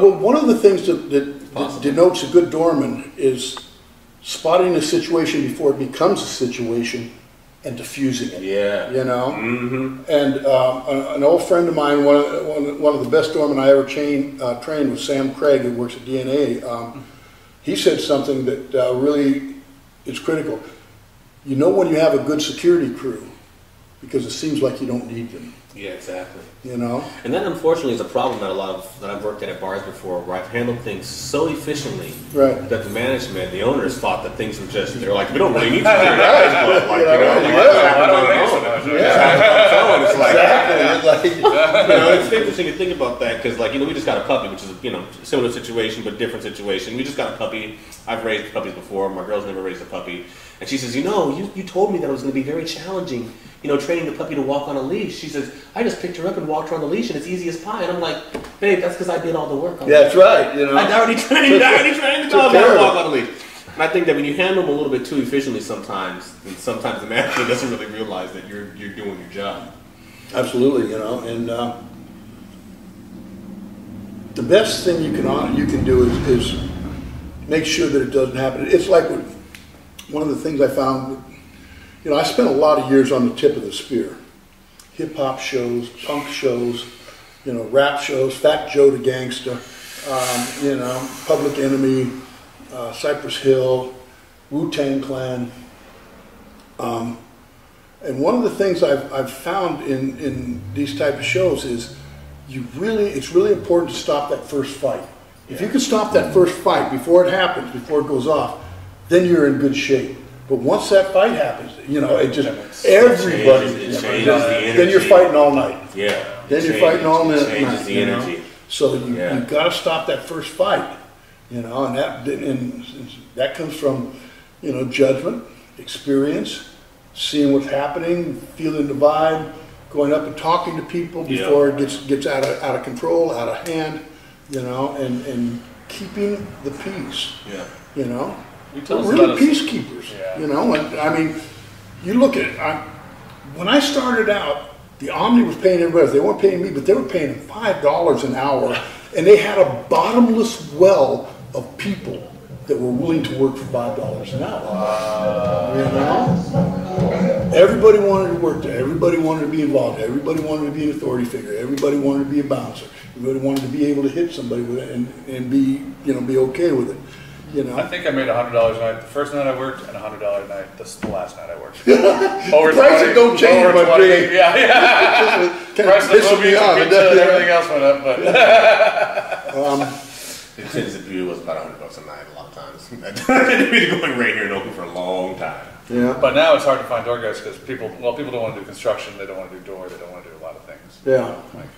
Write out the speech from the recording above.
Well, one of the things that denotes a good doorman is spotting a situation before it becomes a situation and diffusing it. Yeah. You know? Mm-hmm. And an old friend of mine, one of the best doormen I ever trained was Sam Craig, who works at DNA. He said something that really is critical. You know when you have a good security crew because it seems like you don't need them. Yeah, exactly. You know? And that unfortunately is a problem that I've worked at bars before, where I've handled things so efficiently that the management, the owners thought that things were just, they're like, we don't really need to do that. Like, it's like, it's interesting to think about that, because like, we just got a puppy, which is a similar situation but different situation. We just got a puppy. I've raised puppies before. My girl's never raised a puppy. And she says, you told me that it was going to be very challenging, training the puppy to walk on a leash. She says, I just picked her up and walked her on the leash, and it's easy as pie. And I'm like, babe, that's because I did all the work. That's right. I already trained the dog how to walk on a leash. And I think that when you handle them a little bit too efficiently sometimes, then sometimes the manager doesn't really realize that you're doing your job. Absolutely, and the best thing you can do is make sure that it doesn't happen. It's like one of the things I found. I spent a lot of years on the tip of the spear. Hip hop shows, punk shows, rap shows, Fat Joe the Gangsta, Public Enemy, Cypress Hill, Wu-Tang Clan. And one of the things I've found in these type of shows is it's really important to stop that first fight. If you can stop that first fight before it happens, before it goes off, then you're in good shape. But once that fight happens, it just everybody. It changes the energy. Then you're fighting all night. Yeah. Then you're fighting all night. It changes the energy. So you got to stop that first fight. And that comes from judgment, experience, seeing what's happening, feeling the vibe, going up and talking to people before it gets out of control, out of hand, and keeping the peace. Yeah. We're really peacekeepers. And, you look at it. When I started out, the Omni was paying everybody. They weren't paying me, but they were paying them $5 an hour, and they had a bottomless well of people that were willing to work for $5 an hour. Everybody wanted to work there. Everybody wanted to be involved. Everybody wanted to be an authority figure. Everybody wanted to be a bouncer. Everybody wanted to be able to hit somebody with it and be okay with it. I think I made $100 a night the first night I worked, and $100 a night the last night I worked. Over prices don't change much. Price of the movies and pizza and everything else went up, but. It tends to be was about $100 a night a lot of times. I've been going right here and open for a long time. Yeah. But now it's hard to find door guys because people don't want to do construction. They don't want to do door. They don't want to do a lot of things. Yeah. Like